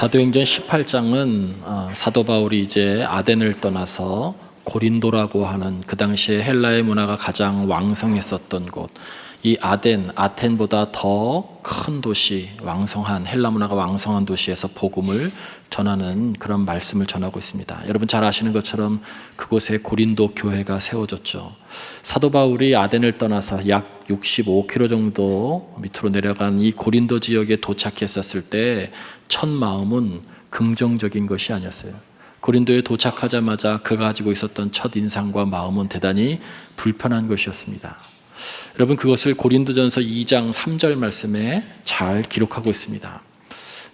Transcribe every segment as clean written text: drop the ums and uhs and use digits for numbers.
사도행전 18장은 사도 바울이 이제 아덴을 떠나서 고린도라고 하는 그 당시에 헬라의 문화가 가장 왕성했었던 곳, 이 아텐보다 더 큰 도시, 왕성한 헬라 문화가 왕성한 도시에서 복음을 전하는 그런 말씀을 전하고 있습니다. 여러분 잘 아시는 것처럼 그곳에 고린도 교회가 세워졌죠. 사도 바울이 아덴을 떠나서 약 65km 정도 밑으로 내려간 이 고린도 지역에 도착했었을 때 첫 마음은 긍정적인 것이 아니었어요. 고린도에 도착하자마자 그가 가지고 있었던 첫 인상과 마음은 대단히 불편한 것이었습니다. 여러분 그것을 고린도전서 2장 3절 말씀에 잘 기록하고 있습니다.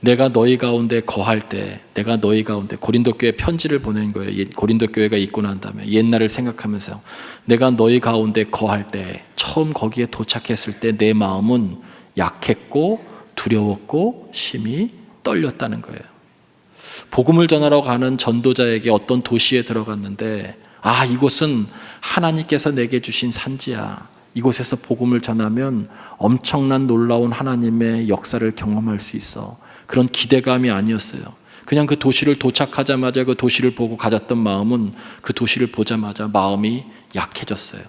내가 너희 가운데 거할 때, 내가 너희 가운데, 고린도 교회 편지를 보낸 거예요. 고린도 교회가 있고 난 다음에 옛날을 생각하면서 내가 너희 가운데 거할 때, 처음 거기에 도착했을 때 내 마음은 약했고 두려웠고 심히 떨렸다는 거예요. 복음을 전하러 가는 전도자에게 어떤 도시에 들어갔는데 이곳은 하나님께서 내게 주신 산지야. 이곳에서 복음을 전하면 엄청난 놀라운 하나님의 역사를 경험할 수 있어. 그런 기대감이 아니었어요. 그냥 그 도시를 도착하자마자 그 도시를 보고 가졌던 마음은 그 도시를 보자마자 마음이 약해졌어요.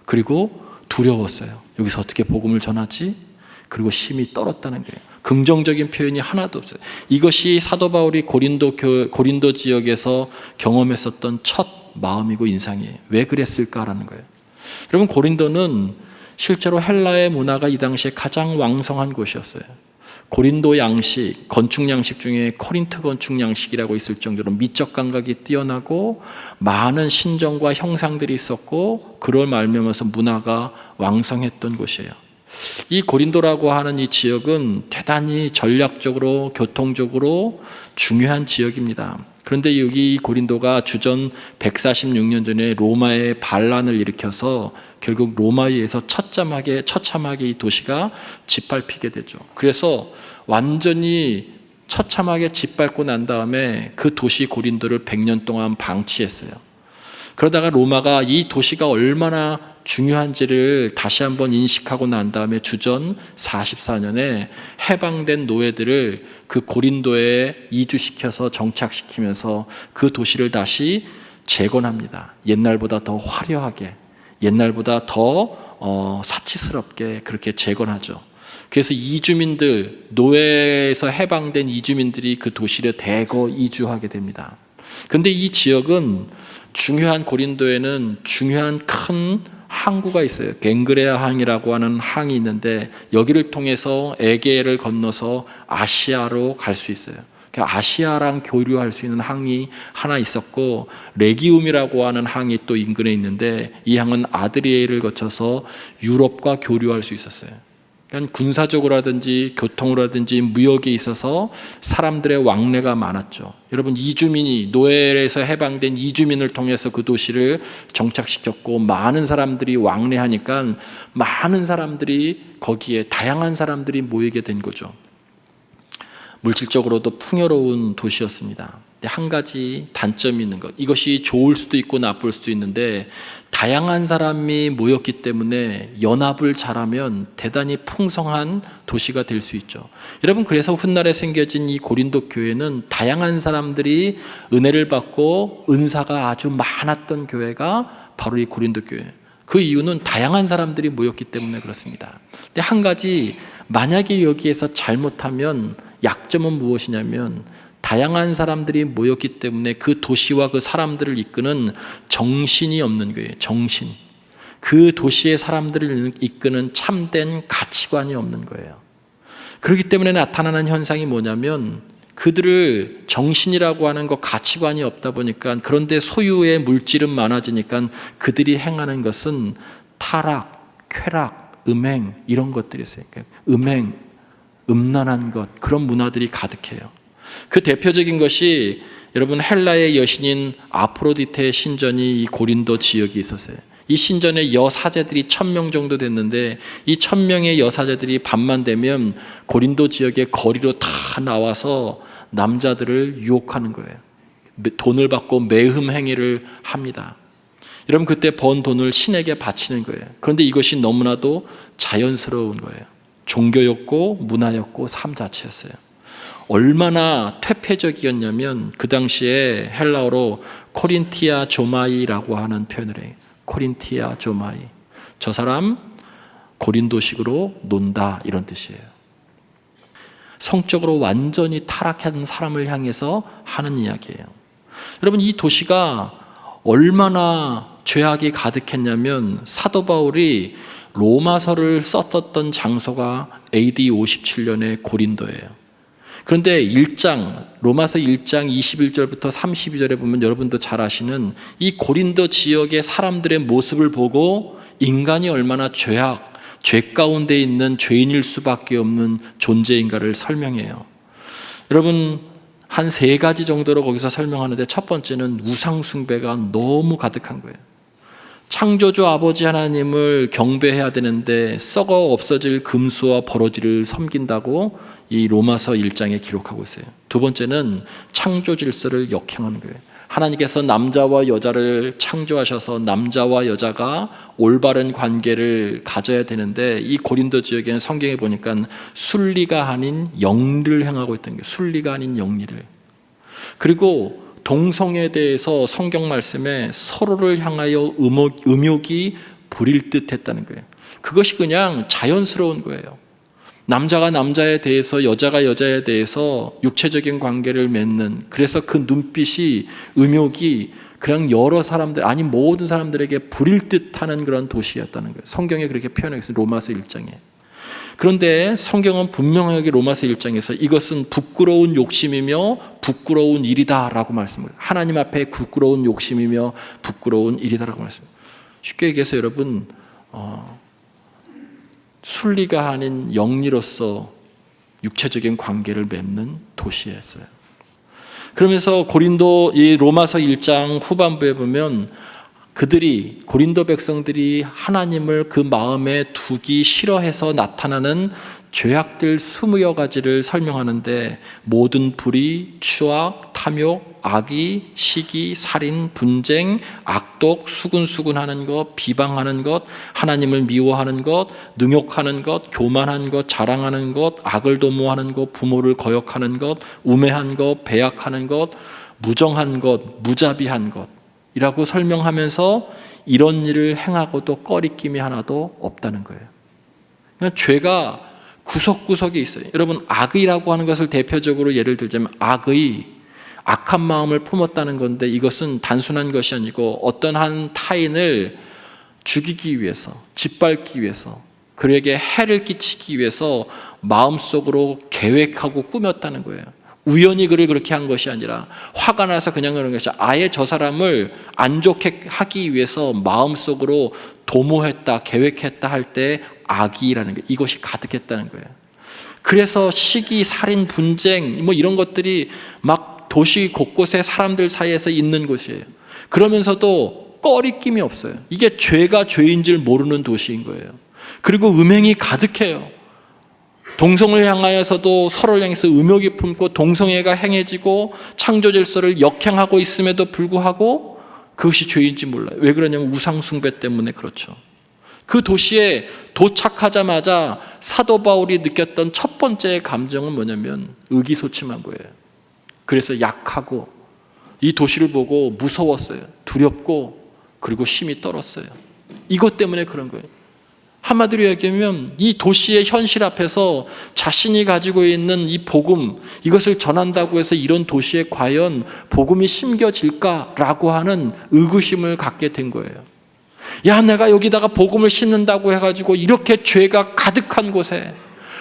그리고 두려웠어요. 여기서 어떻게 복음을 전하지? 그리고 심히 떨었다는 거예요. 긍정적인 표현이 하나도 없어요. 이것이 사도 바울이 고린도 지역에서 경험했었던 첫 마음이고 인상이에요. 왜 그랬을까라는 거예요. 여러분 고린도는 실제로 헬라의 문화가 이 당시에 가장 왕성한 곳이었어요. 고린도 양식, 건축 양식 중에 코린트 건축 양식이라고 있을 정도로 미적 감각이 뛰어나고 많은 신전과 형상들이 있었고 그걸 말미암아서 문화가 왕성했던 곳이에요. 이 고린도라고 하는 이 지역은 대단히 전략적으로 교통적으로 중요한 지역입니다. 그런데 여기 고린도가 주전 146년 전에 로마의 반란을 일으켜서 결국 로마에 의해서 처참하게 이 도시가 짓밟히게 되죠. 그래서 완전히 처참하게 짓밟고 난 다음에 그 도시 고린도를 100년 동안 방치했어요. 그러다가 로마가 이 도시가 얼마나 중요한지를 다시 한번 인식하고 난 다음에 주전 44년에 해방된 노예들을 그 고린도에 이주시켜서 정착시키면서 그 도시를 다시 재건합니다. 옛날보다 더 화려하게, 옛날보다 더 사치스럽게 그렇게 재건하죠. 그래서 이주민들, 노예에서 해방된 이주민들이 그 도시를 대거 이주하게 됩니다. 그런데 이 지역은 중요한 고린도에는 중요한 큰 항구가 있어요. 갱그레아 항이라고 하는 항이 있는데 여기를 통해서 에게를 건너서 아시아로 갈 수 있어요. 아시아랑 교류할 수 있는 항이 하나 있었고 레기움이라고 하는 항이 또 인근에 있는데 이 항은 아드리에를 거쳐서 유럽과 교류할 수 있었어요. 그러니까 군사적으로라든지 교통으로라든지 무역에 있어서 사람들의 왕래가 많았죠. 여러분 이주민이 노예에서 해방된 이주민을 통해서 그 도시를 정착시켰고 많은 사람들이 왕래하니까 많은 사람들이 거기에 다양한 사람들이 모이게 된 거죠. 물질적으로도 풍요로운 도시였습니다. 한 가지 단점이 있는 것, 이것이 좋을 수도 있고 나쁠 수도 있는데 다양한 사람이 모였기 때문에 연합을 잘하면 대단히 풍성한 도시가 될 수 있죠. 여러분 그래서 훗날에 생겨진 이 고린도 교회는 다양한 사람들이 은혜를 받고 은사가 아주 많았던 교회가 바로 이 고린도 교회. 그 이유는 다양한 사람들이 모였기 때문에 그렇습니다. 근데 한 가지 만약에 여기에서 잘못하면 약점은 무엇이냐면 다양한 사람들이 모였기 때문에 그 도시와 그 사람들을 이끄는 정신이 없는 거예요. 정신. 그 도시의 사람들을 이끄는 참된 가치관이 없는 거예요. 그렇기 때문에 나타나는 현상이 뭐냐면 그들을 정신이라고 하는 것, 가치관이 없다 보니까 그런데 소유의 물질은 많아지니까 그들이 행하는 것은 타락, 쾌락, 음행 이런 것들이 있어요. 음행, 음란한 것, 그런 문화들이 가득해요. 그 대표적인 것이 여러분 헬라의 여신인 아프로디테의 신전이 이 고린도 지역에 있었어요. 이 신전에 여사제들이 1000명 정도 됐는데 이 1000명의 여사제들이 밤만 되면 고린도 지역의 거리로 다 나와서 남자들을 유혹하는 거예요. 돈을 받고 매흠 행위를 합니다. 여러분 그때 번 돈을 신에게 바치는 거예요. 그런데 이것이 너무나도 자연스러운 거예요. 종교였고 문화였고 삶 자체였어요. 얼마나 퇴폐적이었냐면 그 당시에 헬라어로 코린티아 조마이라고 하는 표현을 해요. 코린티아 조마이. 저 사람 고린도식으로 논다 이런 뜻이에요. 성적으로 완전히 타락한 사람을 향해서 하는 이야기예요. 여러분, 이 도시가 얼마나 죄악이 가득했냐면 사도 바울이 로마서를 썼었던 장소가 AD 57년의 고린도예요. 그런데 로마서 1장 21절부터 32절에 보면 여러분도 잘 아시는 이 고린도 지역의 사람들의 모습을 보고 인간이 얼마나 죄 가운데 있는 죄인일 수밖에 없는 존재인가를 설명해요. 여러분, 한 3가지 정도로 거기서 설명하는데 첫 번째는 우상 숭배가 너무 가득한 거예요. 창조주 아버지 하나님을 경배해야 되는데 썩어 없어질 금수와 버러지를 섬긴다고 이 로마서 1장에 기록하고 있어요. 두 번째는 창조 질서를 역행하는 거예요. 하나님께서 남자와 여자를 창조하셔서 남자와 여자가 올바른 관계를 가져야 되는데 이 고린도 지역에는 성경에 보니까 순리가 아닌 영리를 행하고 있던 거예요. 순리가 아닌 영리를. 그리고 동성애에 대해서 성경 말씀에 서로를 향하여 음욕이 부릴 듯 했다는 거예요. 그것이 그냥 자연스러운 거예요. 남자가 남자에 대해서 여자가 여자에 대해서 육체적인 관계를 맺는, 그래서 그 눈빛이 음욕이 그냥 여러 사람들 아니 모든 사람들에게 부릴 듯하는 그런 도시였다는 거예요. 성경에 그렇게 표현하고 있어요. 로마서 1장에. 그런데 성경은 분명하게 로마서 1장에서 이것은 부끄러운 욕심이며 부끄러운 일이다 라고 말씀을, 하나님 앞에 부끄러운 욕심이며 부끄러운 일이다 라고 말씀을. 쉽게 얘기해서 여러분, 순리가 아닌 영리로서 육체적인 관계를 맺는 도시였어요. 그러면서 이 로마서 1장 후반부에 보면 고린도 백성들이 하나님을 그 마음에 두기 싫어해서 나타나는 죄악들 20여 가지를 설명하는데 모든 불의, 추악, 탐욕, 악의, 시기, 살인, 분쟁, 악독, 수군수군하는 것, 비방하는 것, 하나님을 미워하는 것, 능욕하는 것, 교만한 것, 자랑하는 것, 악을 도모하는 것, 부모를 거역하는 것, 우매한 것, 배약하는 것, 무정한 것, 무자비한 것 이라고 설명하면서 이런 일을 행하고도 꺼리낌이 하나도 없다는 거예요. 그러니까 죄가 구석구석에 있어요. 여러분, 악의라고 하는 것을 대표적으로 예를 들자면 악한 마음을 품었다는 건데 이것은 단순한 것이 아니고 어떤 한 타인을 죽이기 위해서, 짓밟기 위해서, 그에게 해를 끼치기 위해서 마음속으로 계획하고 꾸몄다는 거예요. 우연히 그를 그렇게 한 것이 아니라 화가 나서 그냥 그런 것이 아예 저 사람을 안 좋게 하기 위해서 마음속으로 도모했다, 계획했다 할 때 악이라는 게 이것이 가득했다는 거예요. 그래서 시기, 살인, 분쟁 이런 것들이 막 도시 곳곳에 사람들 사이에서 있는 곳이에요. 그러면서도 꺼리낌이 없어요. 이게 죄가 죄인 줄 모르는 도시인 거예요. 그리고 음행이 가득해요. 동성을 향하여서도 서로를 향해서 음욕이 품고 동성애가 행해지고 창조 질서를 역행하고 있음에도 불구하고 그것이 죄인지 몰라요. 왜 그러냐면 우상 숭배 때문에 그렇죠. 그 도시에 도착하자마자 사도 바울이 느꼈던 첫 번째 감정은 뭐냐면 의기소침한 거예요. 그래서 약하고 이 도시를 보고 무서웠어요. 두렵고 그리고 힘이 떨었어요. 이것 때문에 그런 거예요. 한마디로 얘기하면 이 도시의 현실 앞에서 자신이 가지고 있는 이 복음, 이것을 전한다고 해서 이런 도시에 과연 복음이 심겨질까라고 하는 의구심을 갖게 된 거예요. 야, 내가 여기다가 복음을 심는다고 해가지고 이렇게 죄가 가득한 곳에,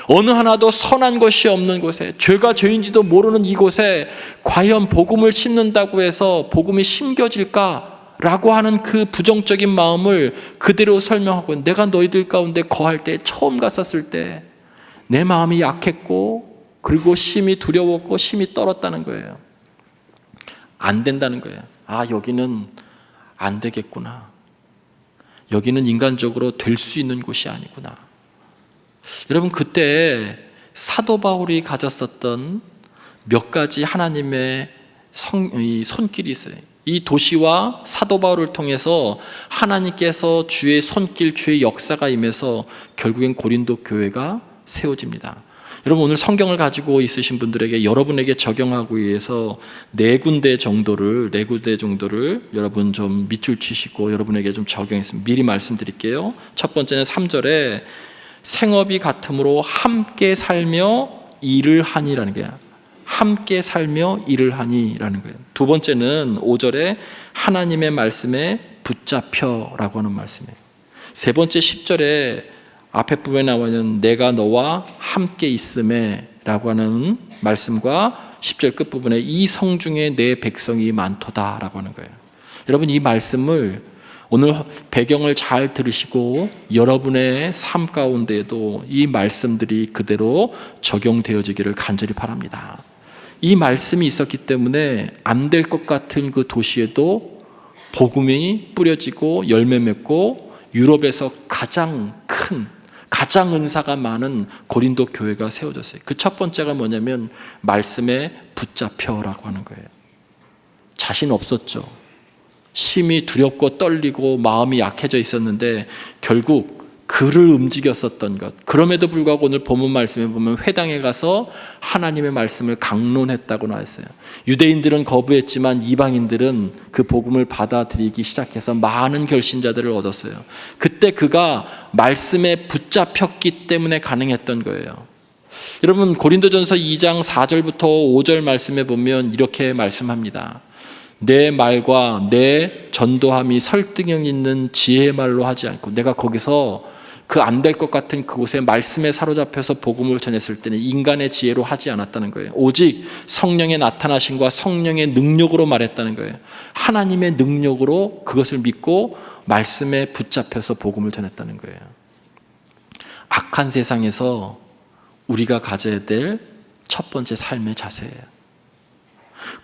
어느 하나도 선한 것이 없는 곳에, 죄가 죄인지도 모르는 이곳에 과연 복음을 심는다고 해서 복음이 심겨질까? 라고 하는 그 부정적인 마음을 그대로 설명하고, 내가 너희들 가운데 거할 때, 처음 갔었을 때 내 마음이 약했고 그리고 심히 두려웠고 심히 떨었다는 거예요. 안 된다는 거예요. 아, 여기는 안 되겠구나. 여기는 인간적으로 될 수 있는 곳이 아니구나. 여러분, 그때 사도 바울이 가졌었던 몇 가지 하나님의 손길이 있어요. 이 도시와 사도 바울을 통해서 하나님께서 주의 손길, 주의 역사가 임해서 결국엔 고린도 교회가 세워집니다. 여러분, 오늘 성경을 가지고 있으신 분들에게 여러분에게 적용하기 위해서 네 군데 정도를 여러분 좀 밑줄 치시고 여러분에게 좀 적용했습니다. 미리 말씀드릴게요. 첫 번째는 3절에 생업이 같으므로 함께 살며 일을 하니라는 거예요. 함께 살며 일을 하니라는 거예요. 두 번째는 5절에 하나님의 말씀에 붙잡혀라고 하는 말씀이에요. 세 번째 10절에 앞에 부분에 나와 있는 내가 너와 함께 있음에 라고 하는 말씀과 10절 끝부분에 이 성중에 내 백성이 많도다 라고 하는 거예요. 여러분, 이 말씀을 오늘 배경을 잘 들으시고 여러분의 삶 가운데에도 이 말씀들이 그대로 적용되어지기를 간절히 바랍니다. 이 말씀이 있었기 때문에 안 될 것 같은 그 도시에도 복음이 뿌려지고 열매 맺고 유럽에서 가장 은사가 많은 고린도 교회가 세워졌어요. 그 첫 번째가 뭐냐면 말씀에 붙잡혀라고 하는 거예요. 자신 없었죠. 심히 두렵고 떨리고 마음이 약해져 있었는데 결국 그를 움직였었던 것. 그럼에도 불구하고 오늘 본문 말씀에 보면 회당에 가서 하나님의 말씀을 강론했다고 나왔어요. 유대인들은 거부했지만 이방인들은 그 복음을 받아들이기 시작해서 많은 결신자들을 얻었어요. 그때 그가 말씀에 붙잡혔기 때문에 가능했던 거예요. 여러분, 고린도전서 2장 4절부터 5절 말씀에 보면 이렇게 말씀합니다. 내 말과 내 전도함이 설득력 있는 지혜의 말로 하지 않고, 내가 거기서 그 안 될 것 같은 그곳에 말씀에 사로잡혀서 복음을 전했을 때는 인간의 지혜로 하지 않았다는 거예요. 오직 성령의 나타나심과 성령의 능력으로 말했다는 거예요. 하나님의 능력으로 그것을 믿고 말씀에 붙잡혀서 복음을 전했다는 거예요. 악한 세상에서 우리가 가져야 될 첫 번째 삶의 자세예요.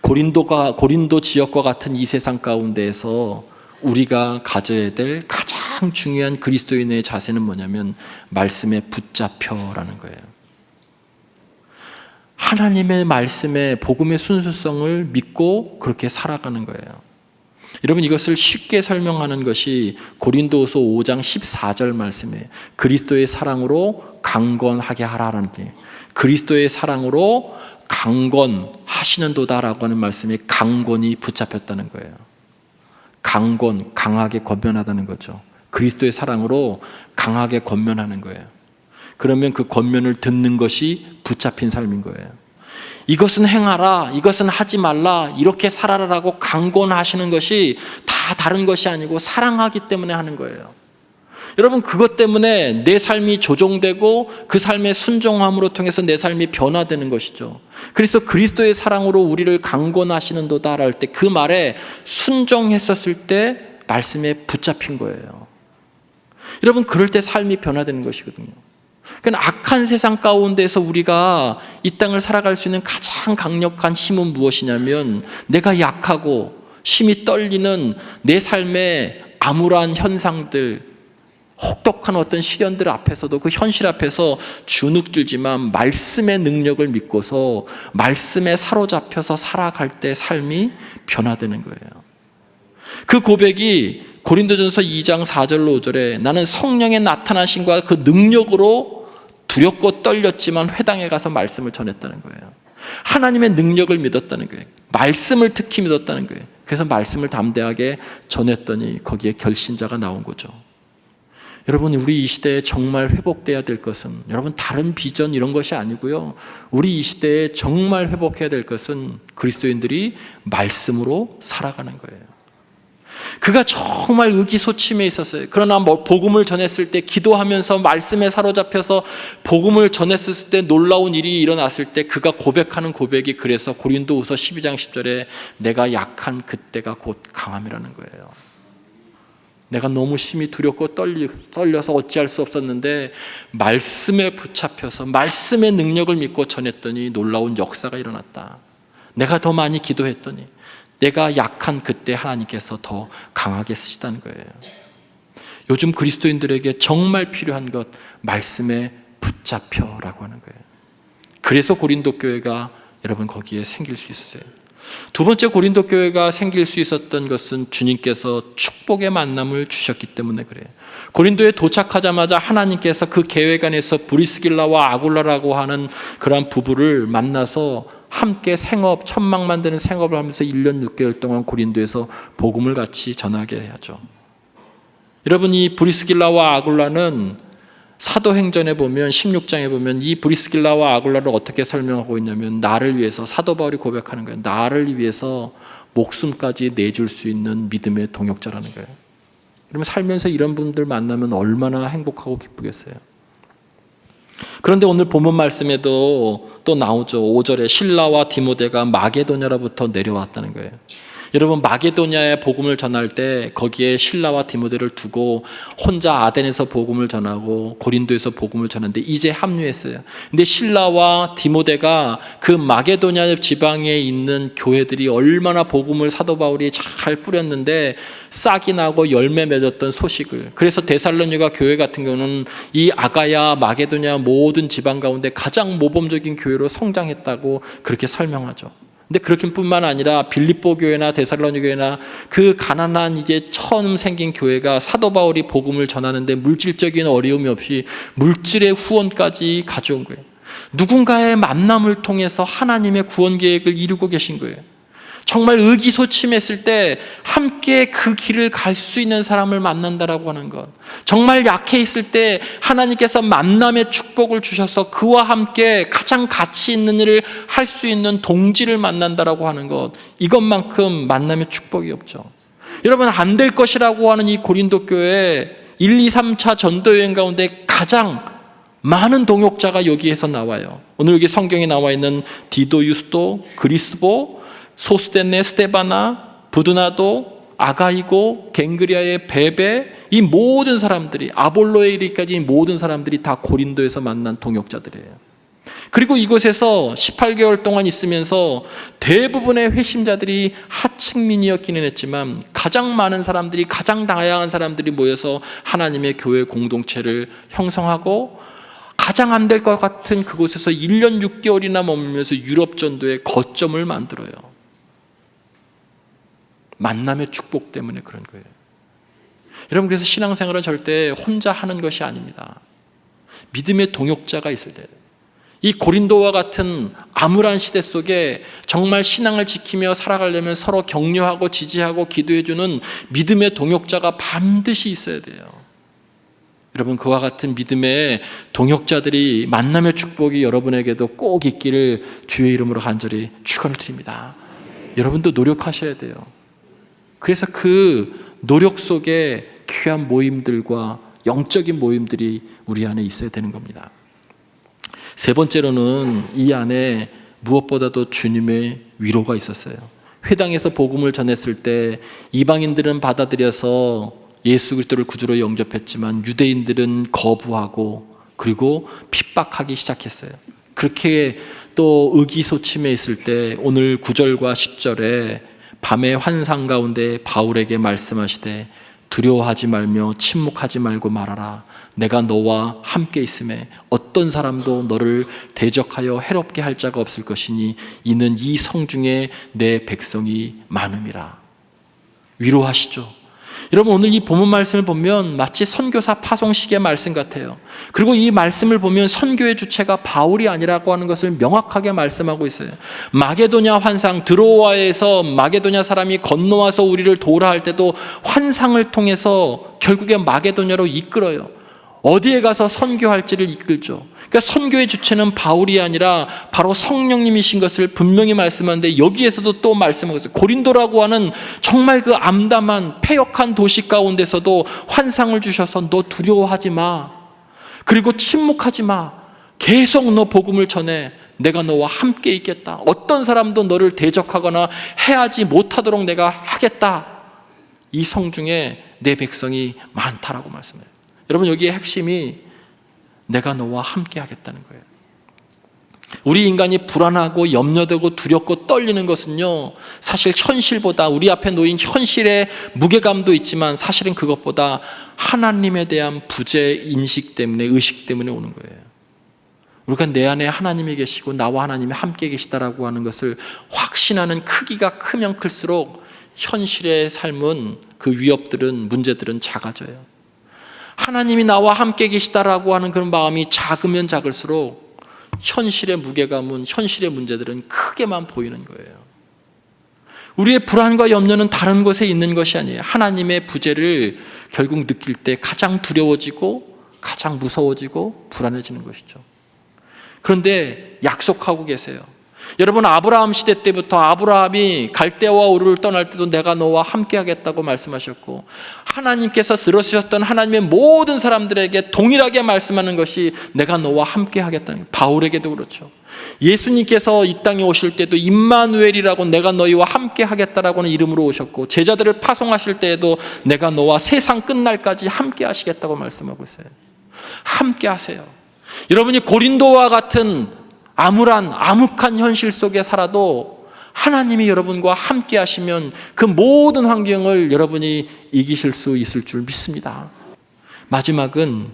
고린도 지역과 같은 이 세상 가운데에서 우리가 가져야 될 가장 중요한 그리스도인의 자세는 뭐냐면 말씀에 붙잡혀라는 거예요. 하나님의 말씀에 복음의 순수성을 믿고 그렇게 살아가는 거예요. 여러분, 이것을 쉽게 설명하는 것이 고린도후서 5장 14절 말씀이에요. 그리스도의 사랑으로 강건하게 하라는 게, 그리스도의 사랑으로 강건하시는도다라고 하는 말씀이 강건이 붙잡혔다는 거예요. 강하게 권면하다는 거죠. 그리스도의 사랑으로 강하게 권면하는 거예요. 그러면 그 권면을 듣는 것이 붙잡힌 삶인 거예요. 이것은 행하라, 이것은 하지 말라, 이렇게 살아라라고 강권하시는 것이 다 다른 것이 아니고 사랑하기 때문에 하는 거예요. 여러분, 그것 때문에 내 삶이 조정되고 그 삶의 순종함으로 통해서 내 삶이 변화되는 것이죠. 그래서 그리스도의 사랑으로 우리를 강권하시는도다 할 때 그 말에 순종했었을 때 말씀에 붙잡힌 거예요. 여러분, 그럴 때 삶이 변화되는 것이거든요. 그러니까 악한 세상 가운데서 우리가 이 땅을 살아갈 수 있는 가장 강력한 힘은 무엇이냐면, 내가 약하고 심히 떨리는 내 삶의 암울한 현상들, 혹독한 어떤 시련들 앞에서도 그 현실 앞에서 주눅들지만 말씀의 능력을 믿고서 말씀에 사로잡혀서 살아갈 때 삶이 변화되는 거예요. 그 고백이 고린도전서 2장 4절로 5절에 나는 성령의 나타나심과 그 능력으로 두렵고 떨렸지만 회당에 가서 말씀을 전했다는 거예요. 하나님의 능력을 믿었다는 거예요. 말씀을 특히 믿었다는 거예요. 그래서 말씀을 담대하게 전했더니 거기에 결신자가 나온 거죠. 여러분, 우리 이 시대에 정말 회복돼야 될 것은, 여러분, 다른 비전 이런 것이 아니고요, 우리 이 시대에 정말 회복해야 될 것은 그리스도인들이 말씀으로 살아가는 거예요. 그가 정말 의기소침해 있었어요. 그러나 복음을 전했을 때, 기도하면서 말씀에 사로잡혀서 복음을 전했을 때 놀라운 일이 일어났을 때 그가 고백하는 고백이, 그래서 고린도후서 12장 10절에 내가 약한 그때가 곧 강함이라는 거예요. 내가 너무 심히 두렵고 떨려서 어찌할 수 없었는데 말씀에 붙잡혀서 말씀의 능력을 믿고 전했더니 놀라운 역사가 일어났다. 내가 더 많이 기도했더니 내가 약한 그때 하나님께서 더 강하게 쓰시다는 거예요. 요즘 그리스도인들에게 정말 필요한 것, 말씀에 붙잡혀라고 하는 거예요. 그래서 고린도 교회가 여러분 거기에 생길 수 있어요. 두 번째 고린도 교회가 생길 수 있었던 것은 주님께서 축복의 만남을 주셨기 때문에 그래요. 고린도에 도착하자마자 하나님께서 그 계획 안에서 브리스길라와 아굴라라고 하는 그러한 부부를 만나서 함께 생업, 천막 만드는 생업을 하면서 1년 6개월 동안 고린도에서 복음을 같이 전하게 해야죠. 여러분, 이 브리스길라와 아굴라는 사도행전에 보면 16장에 보면 이 브리스길라와 아굴라를 어떻게 설명하고 있냐면 나를 위해서, 사도 바울이 고백하는 거예요. 나를 위해서 목숨까지 내줄 수 있는 믿음의 동역자라는 거예요. 그러면 살면서 이런 분들 만나면 얼마나 행복하고 기쁘겠어요. 그런데 오늘 본문 말씀에도 또 나오죠. 5절에 실라와 디모데가 마게도냐로부터 내려왔다는 거예요. 여러분, 마게도냐에 복음을 전할 때 거기에 실라와 디모데를 두고 혼자 아덴에서 복음을 전하고 고린도에서 복음을 전하는데 이제 합류했어요. 근데 실라와 디모데가 그 마게도냐 지방에 있는 교회들이 얼마나 복음을 사도 바울이 잘 뿌렸는데 싹이 나고 열매 맺었던 소식을, 그래서 데살로니가 교회 같은 경우는 이 아가야, 마게도냐 모든 지방 가운데 가장 모범적인 교회로 성장했다고 그렇게 설명하죠. 근데 그렇게뿐만 아니라 빌립보 교회나 데살로니 교회나 그 가난한 이제 처음 생긴 교회가 사도 바울이 복음을 전하는데 물질적인 어려움이 없이 물질의 후원까지 가져온 거예요. 누군가의 만남을 통해서 하나님의 구원 계획을 이루고 계신 거예요. 정말 의기소침했을 때 함께 그 길을 갈 수 있는 사람을 만난다라고 하는 것, 정말 약해 있을 때 하나님께서 만남의 축복을 주셔서 그와 함께 가장 가치 있는 일을 할 수 있는 동지를 만난다라고 하는 것, 이것만큼 만남의 축복이 없죠. 여러분, 안 될 것이라고 하는 이 고린도 교회 1, 2, 3차 전도여행 가운데 가장 많은 동역자가 여기에서 나와요. 오늘 여기 성경에 나와 있는 디도, 유스도, 그리스보, 소스데네, 스테바나, 부드나도, 아가이고, 갱그리아의 베베, 이 모든 사람들이, 아볼로에 이르기까지 이 모든 사람들이 다 고린도에서 만난 동역자들이에요. 그리고 이곳에서 18개월 동안 있으면서 대부분의 회심자들이 하층민이었기는 했지만 가장 많은 사람들이, 가장 다양한 사람들이 모여서 하나님의 교회 공동체를 형성하고 가장 안 될 것 같은 그곳에서 1년 6개월이나 머물면서 유럽 전도의 거점을 만들어요. 만남의 축복 때문에 그런 거예요. 여러분, 그래서 신앙생활은 절대 혼자 하는 것이 아닙니다. 믿음의 동역자가 있을 때, 이 고린도와 같은 암울한 시대 속에 정말 신앙을 지키며 살아가려면 서로 격려하고 지지하고 기도해주는 믿음의 동역자가 반드시 있어야 돼요. 여러분, 그와 같은 믿음의 동역자들이, 만남의 축복이 여러분에게도 꼭 있기를 주의 이름으로 간절히 축원을 드립니다. 여러분도 노력하셔야 돼요. 그래서 그 노력 속에 귀한 모임들과 영적인 모임들이 우리 안에 있어야 되는 겁니다. 세 번째로는 이 안에 무엇보다도 주님의 위로가 있었어요. 회당에서 복음을 전했을 때 이방인들은 받아들여서 예수 그리스도를 구주로 영접했지만 유대인들은 거부하고 그리고 핍박하기 시작했어요. 그렇게 또 의기소침해 있을 때 오늘 9절과 10절에 밤의 환상 가운데 바울에게 말씀하시되 두려워하지 말며 침묵하지 말고 말하라. 내가 너와 함께 있음에 어떤 사람도 너를 대적하여 해롭게 할 자가 없을 것이니 이는 이 성중에 내 백성이 많음이라. 위로하시죠. 여러분, 오늘 이 본문 말씀을 보면 마치 선교사 파송식의 말씀 같아요. 그리고 이 말씀을 보면 선교의 주체가 바울이 아니라고 하는 것을 명확하게 말씀하고 있어요. 마게도냐 환상, 드로아에서 마게도냐 사람이 건너와서 우리를 도우라 할 때도 환상을 통해서 결국에 마게도냐로 이끌어요. 어디에 가서 선교할지를 이끌죠. 그러니까 선교의 주체는 바울이 아니라 바로 성령님이신 것을 분명히 말씀하는데, 여기에서도 또 말씀하고 있어요. 고린도라고 하는 정말 그 암담한 패역한 도시 가운데서도 환상을 주셔서 너 두려워하지 마, 그리고 침묵하지 마, 계속 너 복음을 전해, 내가 너와 함께 있겠다, 어떤 사람도 너를 대적하거나 해하지 못하도록 내가 하겠다, 이 성중에 내 백성이 많다라고 말씀해요. 여러분, 여기에 핵심이 내가 너와 함께 하겠다는 거예요. 우리 인간이 불안하고 염려되고 두렵고 떨리는 것은요, 사실 현실보다, 우리 앞에 놓인 현실의 무게감도 있지만 사실은 그것보다 하나님에 대한 부재 인식 때문에, 의식 때문에 오는 거예요. 우리가 내 안에 하나님이 계시고 나와 하나님이 함께 계시다라고 하는 것을 확신하는 크기가 크면 클수록 현실의 삶은 그 위협들은, 문제들은 작아져요. 하나님이 나와 함께 계시다라고 하는 그런 마음이 작으면 작을수록 현실의 무게감은, 현실의 문제들은 크게만 보이는 거예요. 우리의 불안과 염려는 다른 곳에 있는 것이 아니에요. 하나님의 부재를 결국 느낄 때 가장 두려워지고 가장 무서워지고 불안해지는 것이죠. 그런데 약속하고 계세요. 여러분, 아브라함 시대 때부터 아브라함이 갈대아와 우르를 떠날 때도 내가 너와 함께 하겠다고 말씀하셨고, 하나님께서 쓰러지셨던 하나님의 모든 사람들에게 동일하게 말씀하는 것이 내가 너와 함께 하겠다는 거예요. 바울에게도 그렇죠. 예수님께서 이 땅에 오실 때도 임마누엘이라고 내가 너희와 함께 하겠다라고는 이름으로 오셨고, 제자들을 파송하실 때에도 내가 너와 세상 끝날까지 함께 하시겠다고 말씀하고 있어요. 함께 하세요. 여러분이 고린도와 같은 암흑한 현실 속에 살아도 하나님이 여러분과 함께 하시면 그 모든 환경을 여러분이 이기실 수 있을 줄 믿습니다. 마지막은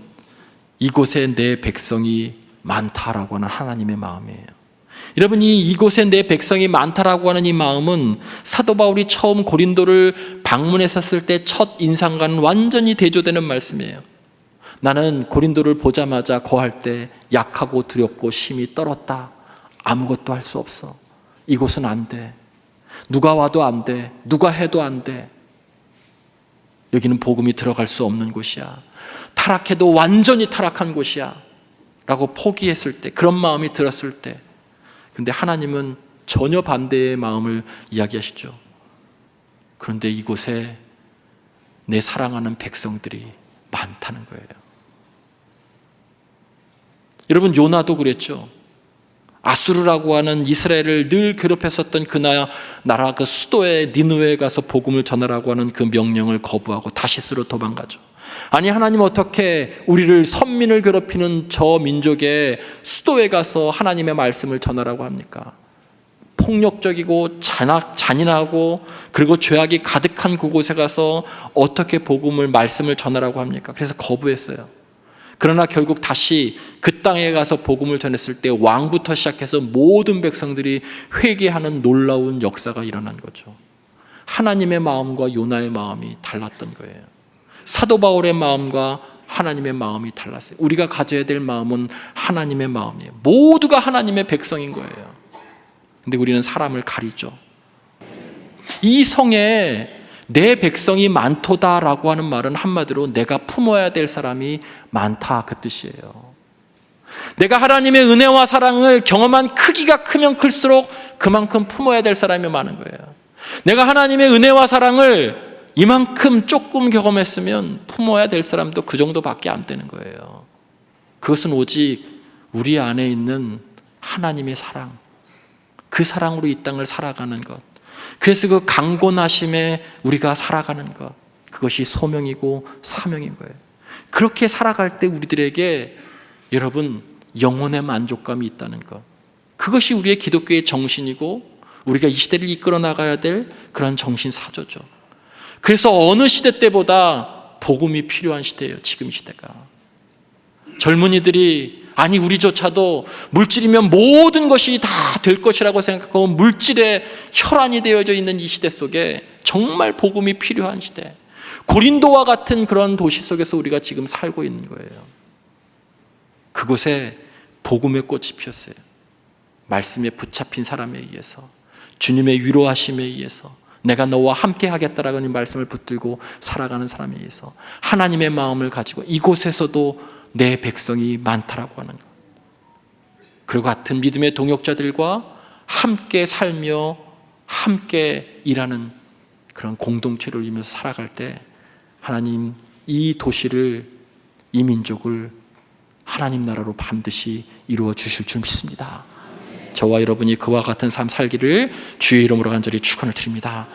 이곳에 내 백성이 많다라고 하는 하나님의 마음이에요. 여러분이 이곳에 내 백성이 많다라고 하는 이 마음은 사도 바울이 처음 고린도를 방문했었을 때 첫 인상과는 완전히 대조되는 말씀이에요. 나는 고린도를 보자마자 거할 때 약하고 두렵고 심히 떨었다. 아무것도 할 수 없어. 이곳은 안 돼. 누가 와도 안 돼. 누가 해도 안 돼. 여기는 복음이 들어갈 수 없는 곳이야. 타락해도 완전히 타락한 곳이야 라고 포기했을 때, 그런 마음이 들었을 때, 근데 하나님은 전혀 반대의 마음을 이야기하시죠. 그런데 이곳에 내 사랑하는 백성들이 많다는 거예요. 여러분, 요나도 그랬죠. 아수르라고 하는 이스라엘을 늘 괴롭혔었던 그 나라 그 수도에 니느웨에 가서 복음을 전하라고 하는 그 명령을 거부하고 다시스로 도망가죠. 아니, 하나님 어떻게 우리를 선민을 괴롭히는 저 민족의 수도에 가서 하나님의 말씀을 전하라고 합니까? 폭력적이고 잔인하고 그리고 죄악이 가득한 그곳에 가서 어떻게 말씀을 전하라고 합니까? 그래서 거부했어요. 그러나 결국 다시 그 땅에 가서 복음을 전했을 때 왕부터 시작해서 모든 백성들이 회개하는 놀라운 역사가 일어난 거죠. 하나님의 마음과 요나의 마음이 달랐던 거예요. 사도 바울의 마음과 하나님의 마음이 달랐어요. 우리가 가져야 될 마음은 하나님의 마음이에요. 모두가 하나님의 백성인 거예요. 근데 우리는 사람을 가리죠. 이 성에 내 백성이 많도다라고 하는 말은 한마디로 내가 품어야 될 사람이 많다, 그 뜻이에요. 내가 하나님의 은혜와 사랑을 경험한 크기가 크면 클수록 그만큼 품어야 될 사람이 많은 거예요. 내가 하나님의 은혜와 사랑을 이만큼 조금 경험했으면 품어야 될 사람도 그 정도밖에 안 되는 거예요. 그것은 오직 우리 안에 있는 하나님의 사랑, 그 사랑으로 이 땅을 살아가는 것, 그래서 그 강권하심에 우리가 살아가는 것, 그것이 소명이고 사명인 거예요. 그렇게 살아갈 때 우리들에게 여러분 영혼의 만족감이 있다는 것, 그것이 우리의 기독교의 정신이고 우리가 이 시대를 이끌어 나가야 될 그런 정신사조죠. 그래서 어느 시대 때보다 복음이 필요한 시대예요. 지금 시대가. 젊은이들이 아니 우리조차도 물질이면 모든 것이 다 될 것이라고 생각하고 물질에 혈안이 되어져 있는 이 시대 속에 정말 복음이 필요한 시대, 고린도와 같은 그런 도시 속에서 우리가 지금 살고 있는 거예요. 그곳에 복음의 꽃이 피었어요. 말씀에 붙잡힌 사람에 의해서, 주님의 위로하심에 의해서, 내가 너와 함께 하겠다라는 말씀을 붙들고 살아가는 사람에 의해서 하나님의 마음을 가지고 이곳에서도 내 백성이 많다라고 하는 것, 그리고 같은 믿음의 동역자들과 함께 살며 함께 일하는 그런 공동체를 이루면서 살아갈 때 하나님 이 도시를, 이 민족을 하나님 나라로 반드시 이루어 주실 줄 믿습니다. 저와 여러분이 그와 같은 삶 살기를 주의 이름으로 간절히 축원을 드립니다.